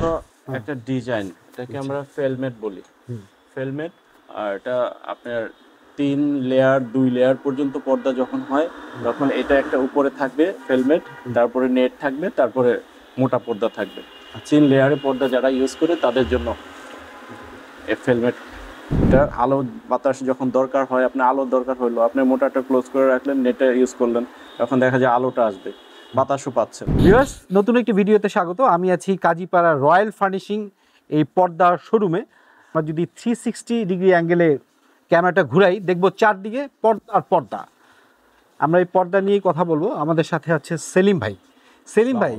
হলো একটা ডিজাইন, এটাকে আমরা ফেলমেট বলি। ফেলমেট, আর এটা আপনার 3 লেয়ার 2 লেয়ার পর্যন্ত পর্দা যখন হয় তখন এটা একটা উপরে থাকবে ফেলমেট, তারপরে নেট থাকবে, তারপরে মোটা পর্দা থাকবে। 3 লেয়ারে পর্দা যারা ইউজ করে তাদের জন্য এই ফেলমেট। এটা আলো বাতাস যখন দরকার হয়, আপনার আলোর দরকার হলো, আপনি মোটাটা ক্লোজ করে রাখলেন, নেটে ইউজ করলেন, তখন দেখা যায় আলোটা আসবে, বাতাসও পাচ্ছেন। ভিউয়ার্স, নতুন একটি ভিডিওতে স্বাগত। আমি আছি কাজীপাড়া রয়্যাল ফার্নিশিং এই পর্দার শোরুমে। আমরা যদি 360 ডিগ্রি অ্যাঙ্গেলে ক্যামেরাটা ঘুরাই, দেখব চারদিকে পর্দা আর পর্দা। আমরা এই পর্দা নিয়েই কথা বলবো। আমাদের সাথে আছে সেলিম ভাই। সেলিম ভাই,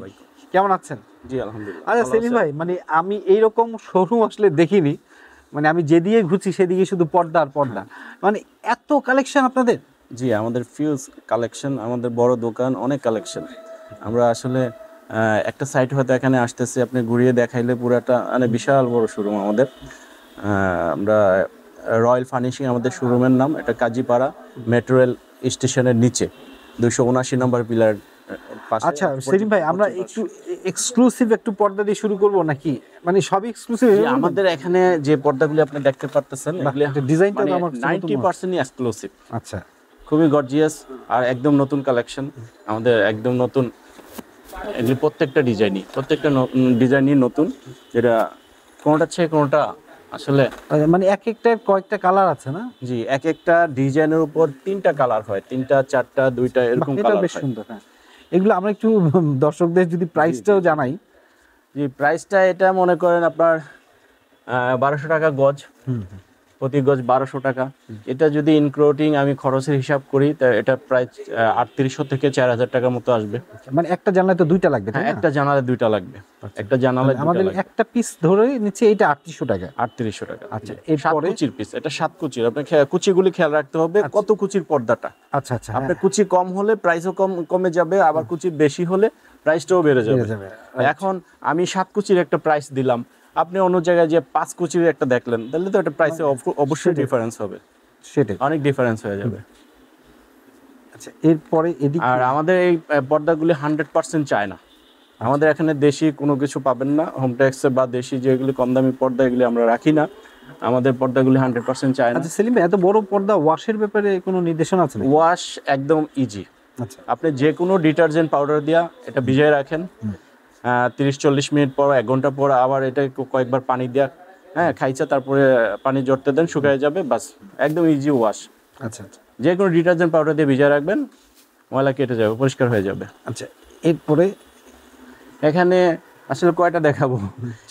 কেমন আছেন? জি আলহামদুলিল্লাহ। আচ্ছা সেলিম ভাই, মানে আমি এইরকম শোরুম আসলে দেখিনি। মানে আমি যেদিকে ঘুরছি সেদিকে শুধু পর্দা আর পর্দা, মানে এত কালেকশন আপনাদের? জি, আমাদের ফিউজ কালেকশন, আমাদের বড় দোকান, অনেক কালেকশন। আমরা আসলে একটা সাইট হয়তো এখানে আসতেছি, আপনি ঘুরিয়ে দেখাইলে পুরাটা মানে বিশাল বড় শোরুম আমাদের। আমরা রয়্যাল ফার্নিশিং আমাদের শোরুমের নাম। এটা কাজীপাড়া মেট্রো রেল স্টেশনের নিচে 279 নম্বর পিলার পাশে। আচ্ছা সেলিম ভাই, আমরা একটু এক্সক্লুসিভ একটু পর্দা দিয়ে শুরু করব নাকি? মানে সবই এক্সক্লুসিভ? আমাদের এখানে যে পর্দাগুলি আপনি দেখতে পারতেছেন এগুলি ডিজাইনটা মানে আমার 90% এক্সক্লুসিভ। আচ্ছা, খুবই গর্জিয়াস আর একদম নতুন কালেকশন আমাদের, একদম নতুন। এগুলি প্রত্যেকটা ডিজাইনই নতুন, যেটা কোনোটা চেয়ে কোনোটা আসলে মানে এক একটা কয়েকটা কালার আছে না? জি, এক একটা ডিজাইনের উপর 3টা কালার হয়, 3টা 4টা 2টা এরকম এটা কালার বেশ হয়। সুন্দর। হ্যাঁ, এগুলো আমরা একটু দর্শকদের যদি প্রাইসটাও জানাই। জি, প্রাইসটা এটা মনে করেন আপনার 1200 টাকা গজ, প্রতি গজ 1200 টাকা। এটা যদি ইনক্লুডিং আমি খরচের হিসাব করি তা এটা প্রায় 3800 থেকে 4000 টাকার মতো আসবে। মানে একটা জানলায় তো দুইটা লাগবে, তাই হ্যাঁ, না? একটা জানালায় 2টা লাগবে। একটা জানালায় আমাদের একটা পিস ধরে নিচ্ছে এটা 3800 টাকা। 3800 টাকা। আচ্ছা, এরপরে কুচির পিস, এটা 7 কুচির। আপনি কুচিগুলি খেয়াল রাখতে হবে, কত কুচির পর্দাটা। আচ্ছা আচ্ছা, আপনার কুচি কম হলে প্রাইসও কমে যাবে, আবার কুচি বেশি হলে প্রাইসটাও বেড়ে যাবে। এখন আমি 7 কুচির একটা প্রাইস দিলাম, আপনি অন্য জায়গায় যে 5 কুচির একটা দেখলেন, তাহলে তো একটা প্রাইসে অবশ্যই ডিফারেন্স হবে, সেটাই অনেক ডিফারেন্স হয়ে যাবে। আচ্ছা, এরপরে এদিকে আর আমাদের এই পর্দাগুলি 100% চায়না। আমাদের এখানে দেশি কোনো কিছু পাবেন না, হোম ট্যাক্সে বা দেশি যেগুলি কম দামি পর্দা এগুলি আমরা রাখি না। আমাদের পর্দাগুলি 100% চায়না। আচ্ছা সেলিম ভাই, এত বড় পর্দা ওয়াশের ব্যাপারে কোনো নির্দেশনা আছে নাকি? ওয়াশ একদম ইজি। আচ্ছা, আপনি যে কোনো ডিটারজেন্ট পাউডার দিয়া এটা ভিজিয়ে রাখেন, 30-40 মিনিট পর, 1 ঘন্টা পর আবার এটা কয়েকবার পানি দিয়া খাইছে, তারপরে পানি জড়তে দেন, শুকিয়ে যাবে, বাস একদম ইজি ওয়াশ। আচ্ছা আচ্ছা, যে কোনো ডিটারজেন্ট পাউডার দিয়ে ভিজিয়ে রাখবেন, ময়লা কেটে যাবে, পরিষ্কার হয়ে যাবে। আচ্ছা, এরপরে এখানে আসলে কয়টা দেখাবো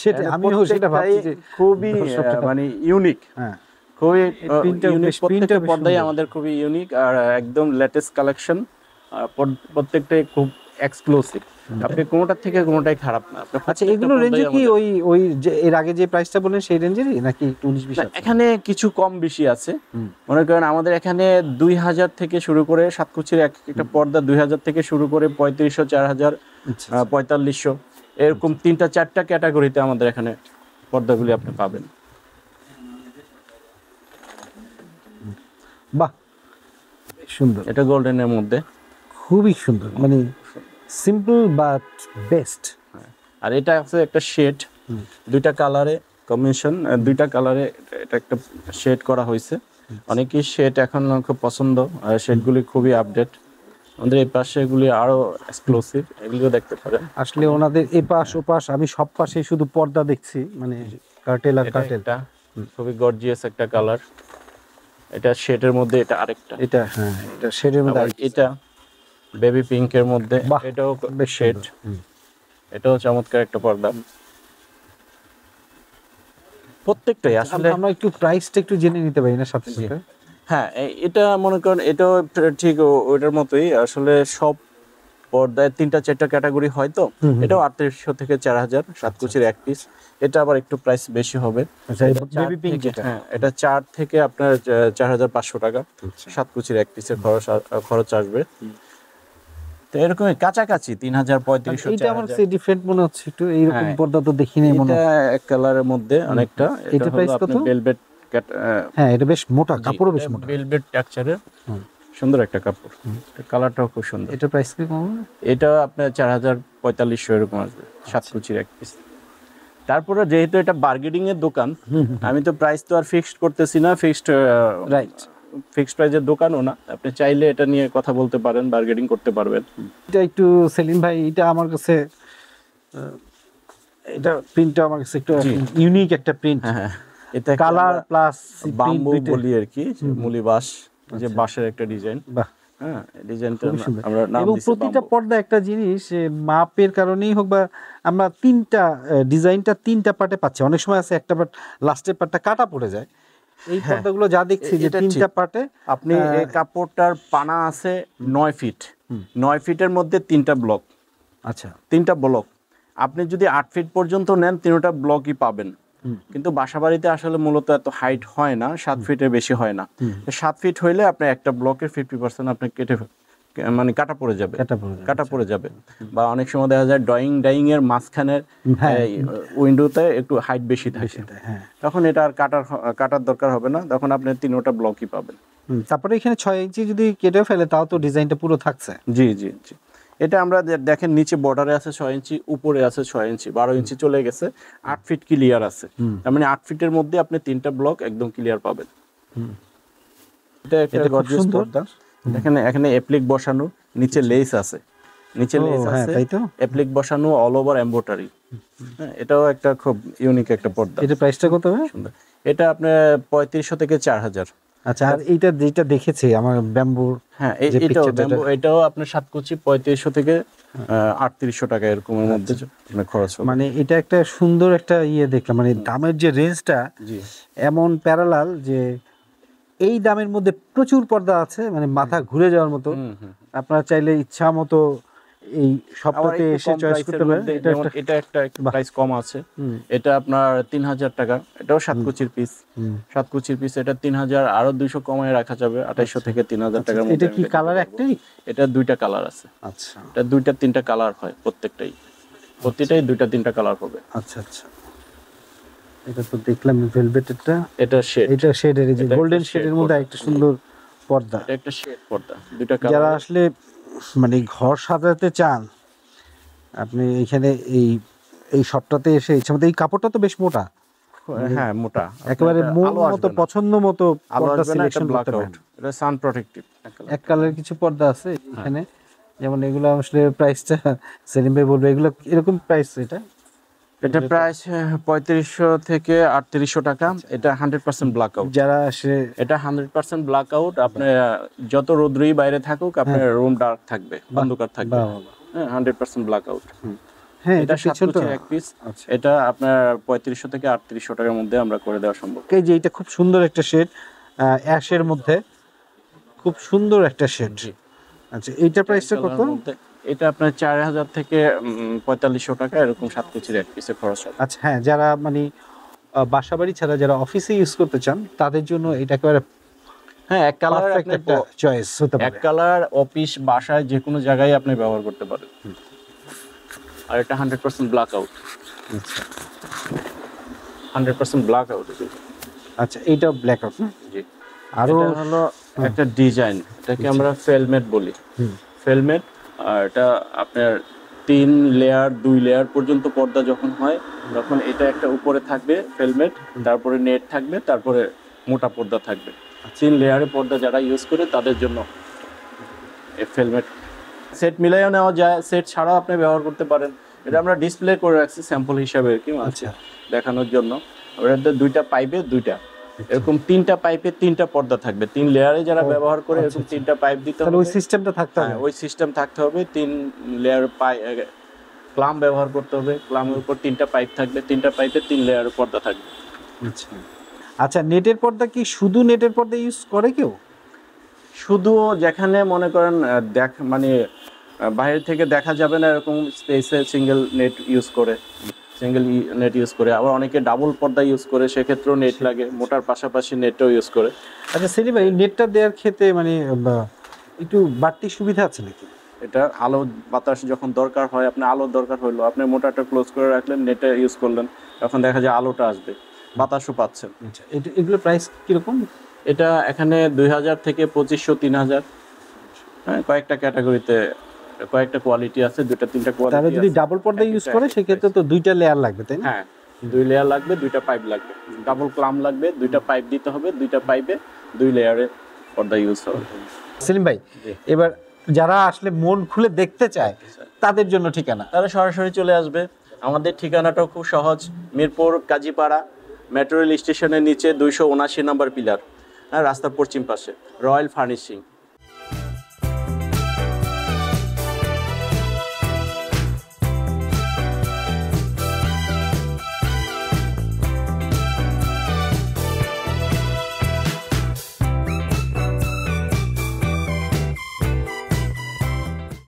সেটা আমিও সেটা ভাবছি যে খুবই মানে ইউনিক। হ্যাঁ, খুবই ইউনিক, প্রত্যেকটা পর্দাই আমাদের খুবই ইউনিক আর একদম লেটেস্ট কালেকশন। প্রত্যেকটাই খুব এক্সক্লুসিভ, আপনি কোনোটার থেকে কোনোটাই খারাপ না। আচ্ছা, এগুলো রেঞ্জে কি ওই যে এর আগে যে প্রাইসটা বলেন সেই রেঞ্জেরই নাকি একটু 19-20 আছে? এখানে কিছু কম বেশি আছে। মনে করেন আমাদের এখানে 2000 থেকে শুরু করে 7 কুচির একটা পর্দা 2000 থেকে শুরু করে 3500, 4000, 4500 এরকম 3টা 4টা ক্যাটাগরিতে আমাদের এখানে পর্দাগুলি আপনি পাবেন। বাহ, সুন্দর। এটা গোল্ডেনের মধ্যে খুবই সুন্দর, মানে সিম্পল বাট বেস্ট। আর এটা আছে একটা শেড, 2টা কালারে কম্বিনেশন, 2টা কালারে এটা একটা শেড করা হয়েছে। অনেকেই শেড এখন খুব পছন্দ, আর শেডগুলি খুবই আপডেট। আমাদের এই পাশে এগুলি আরো এক্সক্লুসিভ, এগুলিও দেখতে পারেন। আসলে ওনাদের এই পাশ ও পাশ আমি সব পাশে শুধু পর্দা দেখছি, মানে কার্টেল আর কার্টেল। এটা খুবই গর্জিয়াস একটা কালার, এটা শেডের মধ্যে, এটা আরেকটা, এটা হ্যাঁ, এটা শেডের মধ্যে, এটা বেবি পিঙ্কের মধ্যে, বাহ, এটাও বেশ শেড, এটাও চমৎকার একটা পর্দা। প্রত্যেকটাই আসলে আমরা একটু প্রাইসটা একটু জেনে নিতে পারি না সাথে সাথে? হ্যাঁ, এটা মনে করেন এটাও ঠিক ওইটার মতোই। আসলে সব পর্দায় 3টা 4টা ক্যাটাগরি হয়, তো এটাও 3800 থেকে 4000, 7 কুচির এক পিস। এটা আবার একটু প্রাইস বেশি হবে। আচ্ছা, বেবি পিঙ্ক যেটা, হ্যাঁ, এটা 4 থেকে আপনার 4500 টাকা, 7 কুচির এক পিসের খরচ আসবে। তো এরকমই কাছাকাছি 3000, 3500, এটা আমার কাছে ডিফারেন্ট মনে হচ্ছে একটু। এইরকম পর্দা তো দেখিনি মনে হয়। এটা এক কালারের মধ্যে অনেকটা। এটা প্রাইস কত? ভেলভেট, হ্যাঁ, এটা বেশ মোটা, কাপড়ও বেশ মোটা, ভেলভেট টেক্সচারের সুন্দর একটা কাপড়। কালারটাও খুব সুন্দর। এটা প্রাইস কি কম? এটা আপনার 4000, 4500 এরকম আসবে, 7 কুচির এক পিস। তারপরে যেহেতু এটা বার্গেনিং এর দোকান, আমি তো প্রাইস তো আর ফিক্সড করতেছি না, রাইট। ফিক্সড প্রাইজের দোকানও না। আপনি চাইলে এটা নিয়ে কথা বলতে পারেন, বার্গেনিং করতে পারবেন। এটা একটু সেলিম ভাই, এটা আমার কাছে এটা প্রিন্টটা আমার কাছে একটু ইউনিক একটা প্রিন্ট। হ্যাঁ, এটা কালার প্লাস বাম্বু বলি আর কি, মুলি বাঁশ, যে বাঁশের একটা ডিজাইন। বাহ, হ্যাঁ, ডিজাইনটা খুবই সুন্দর। আমরা নাম এবং দিছি প্রতিটা বাম্বু। পর্দা একটা জিনিস মাপের কারণেই হোক বা আমরা তিনটা ডিজাইনটা তিনটা পার্টে পাচ্ছি। অনেক সময় আছে একটা পার্ট লাস্টের পার্টটা কাটা পড়ে যায়। এই পর্দাগুলো যা দেখছি যে এটা তিনটা ঠিক। পার্টে আপনি এই কাপড়টার পানা আছে 9 ফিট, 9 ফিটের মধ্যে তিনটা ব্লক, আচ্ছা তিনটা ব্লক। আপনি যদি 8 ফিট পর্যন্ত নেন, তিনটা ব্লকই পাবেন। কিন্তু বাসাবাড়িতে আসলে মূলত এত হাইট হয় না, 7 ফিটের বেশি হয় না। 7 ফিট হইলে আপনি একটা ব্লকের 50% আপনি মানে কাটা পড়ে যাবে, কাটা পড়ে যাবে। বা অনেক সময় দেখা যায় ডাইং এর মাঝখানের উইন্ডোতে একটু হাইট বেশি থাকে, তখন এটা আর কাটার দরকার হবে না, তখন আপনি তিনটা ব্লকই পাবেন। তারপরে এখানে 6 ইঞ্চি যদি কেটে ফেলে তাও তো ডিজাইনটা পুরো থাকছে। জি জি জি। এটা আমরা দেখেন নিচে বর্ডারে আছে 6 ইঞ্চি, উপরে আছে 6 ইঞ্চি, 12 ইঞ্চি চলে গেছে, 8 ফিট ক্লিয়ার আছে। তার মানে 8 ফিটের মধ্যে আপনি তিনটা ব্লক একদম ক্লিয়ার পাবেন। এটা একটা গর্জিয়াস পর্দা। দেখেন এখানে অ্যাপ্লিক বসানো, নিচে লেস আছে, নিচে লেস আছে, তাই তো অ্যাপ্লিক বসানো, অল ওভার এমব্রয়ডারি। হ্যাঁ, এটাও একটা খুব ইউনিক একটা পর্দা। এটা প্রাইসটা কত হবে? সুন্দর। এটা আপনার 3500 থেকে 4000। আচ্ছা, আর এইটা যেটা দেখেছি আমার ব্যাম্বুর, হ্যাঁ, এটাও আপনার 7 কুচি 3500 থেকে 3800 টাকা এরকমের মধ্যে খরচ হবে। মানে এটা একটা সুন্দর একটা ইয়ে দেখলাম, মানে দামের যে রেঞ্জটা এমন প্যারালাল যে এই দামের মধ্যে প্রচুর পর্দা আছে, মানে মাথা ঘুরে যাওয়ার মতো। আপনারা চাইলে ইচ্ছা মতো এই সপ্তাহে এসে চয়েস করতে পারেন। এটা একটা প্রাইস কম আছে, এটা আপনার 3000 টাকা। এটাও 7 কুচির পিস, 7 কুচির পিস। এটা 3000, আরো 200 কমায় রাখা যাবে, 2800 থেকে 3000 টাকার মধ্যে। এটা কি কালার একটাই? এটা দুইটা কালার আছে। আচ্ছা, এটা দুইটা তিনটা কালার হয়, প্রত্যেকটাই দুইটা তিনটা কালার হবে। আচ্ছা আচ্ছা। এটা তো দেখলাম ভেলভেটেরটা, এটা শেড, এটা শেডের, এই যে গোল্ডেন শেডের মধ্যে একটা সুন্দর পর্দা। এটা একটা শেড পর্দা, দুইটা কালার। যারা আসলে মানে ঘর সাজাতে চান, আপনি এখানে এই শপটাতে এসে ইচ্ছা মতো, এই কাপড়টা তো বেশ মোটা, হ্যাঁ মোটা, একেবারে মন মতো পছন্দ মতো পর্দা সিলেকশন করতে পারেন। এটা সান প্রোটেক্টিভ এক কালারের কিছু পর্দা আছে এখানে, যেমন এগুলো আসলে প্রাইসটা সেলিম ভাই বলবে, এগুলো এরকম প্রাইস? এটা প্রাইস 3500 থেকে 3800 টাকা। এটা 100% ব্ল্যাক আউট। যারা আসে, এটা 100% ব্ল্যাক আউট। আপনি যত রোদ্রই বাইরে থাকুক, আপনার রুম ডার্ক থাকবে, অন্ধকার থাকবে। হ্যাঁ, 100% ব্ল্যাক আউট। হ্যাঁ, এটা 7 কুচির এক পিস। এটা আপনার 3500 থেকে 3800 টাকার মধ্যে আমরা করে দেওয়া সম্ভব। এই যে এটা খুব সুন্দর একটা শেড, অ্যাশের মধ্যে খুব সুন্দর একটা শেড। আচ্ছা, এইটা প্রাইসটা কত? এটা আপনার 4000 থেকে 4500 টাকা, এরকম 7 কুচির এক পিসে খরচ হবে। আচ্ছা, হ্যাঁ, যারা মানে বাসাবাড়ি ছাড়া যারা অফিসে ইউজ করতে চান তাদের জন্য এটা একেবারে, হ্যাঁ, এক কালার একটা চয়েস হতে পারে। এক কালার অফিস, বাসায়, যে কোনো জায়গায় আপনি ব্যবহার করতে পারেন। আর এটা 100% ব্ল্যাক আউট। আচ্ছা, 100% ব্ল্যাক আউট। আচ্ছা, এইটা ব্ল্যাক আউট। জি। আরো এটা হলো একটা ডিজাইন, এটাকে আমরা ফেলমেট বলি। ফেলমেট, আর এটা আপনার 3 লেয়ার 2 লেয়ার পর্যন্ত পর্দা যখন হয়, তখন এটা একটা উপরে থাকবে ফেলমেট, তারপরে নেট থাকবে, তারপরে মোটা পর্দা থাকবে। 3 লেয়ারে পর্দা যারা ইউজ করে তাদের জন্য এই ফেলমেট। সেট মিলাইও নেওয়া যায়, সেট ছাড়াও আপনি ব্যবহার করতে পারেন। এটা আমরা ডিসপ্লে করে রাখছি স্যাম্পল হিসাবে আর কি, আচ্ছা, দেখানোর জন্য। ওটাতে দুইটা পাইপে দুইটা, এরকম 3টা পাইপে 3টা পর্দা থাকবে। 3 লেয়ারে যারা ব্যবহার করে এরকম 3টা পাইপ দিতে হবে। ওই সিস্টেমটা থাকতে হবে। ওই সিস্টেম থাকতে হবে। 3 লেয়ার ক্লাম ব্যবহার করতে হবে। ক্লামের উপর 3টা পাইপ থাকবে, 3টা পাইপে 3 লেয়ার পর্দা থাকবে। আচ্ছা আচ্ছা, নেটের পর্দা কি শুধু নেটের পর্দা ইউজ করে কেউ? শুধু যেখানে মনে করেন মানে বাইরে থেকে দেখা যাবে না এরকম স্পেসে সিঙ্গেল নেট ইউজ করে, আবার অনেকে ডাবল পর্দা ইউজ করে, সেক্ষেত্রেও নেট লাগে। মোটার পাশাপাশি নেটও ইউজ করে। আচ্ছা সেলিম ভাই, নেটটা দেওয়ার ক্ষেত্রে মানে একটু বাড়তি সুবিধা আছে নাকি? এটা আলো বাতাস যখন দরকার হয়, আপনার আলোর দরকার হলো, আপনি মোটারটা ক্লোজ করে রাখলেন, নেটে ইউজ করলেন, তখন দেখা যায় আলোটা আসবে, বাতাসও পাচ্ছেন। আচ্ছা, এগুলো প্রাইস কিরকম? এটা এখানে 2000 থেকে 2500, 3000। হ্যাঁ, কয়েকটা ক্যাটাগরিতে কয়েকটা কোয়ালিটি আছে, 2-3টা কোয়ালিটি। তাহলে যদি ডাবল পর্দা ইউজ করে সেক্ষেত্রে তো 2টা লেয়ার লাগবে, তাই না? হ্যাঁ, 2 লেয়ার লাগবে, 2টা পাইপ লাগবে, ডাবল ক্লাম লাগবে, 2টা পাইপ দিতে হবে, 2টা পাইপে 2 লেয়ারে পর্দা ইউজ হবে। সেলিম ভাই, এবার যারা আসলে মন খুলে দেখতে চায় তাদের জন্য ঠিকানা? তারা সরাসরি চলে আসবে। আমাদের ঠিকানাটাও খুব সহজ, মিরপুর কাজীপাড়া মেট্রো রেল স্টেশনের নিচে 279 নম্বর পিলার, হ্যাঁ, রাস্তার পশ্চিম পাশে রয়্যাল ফার্নিশিং।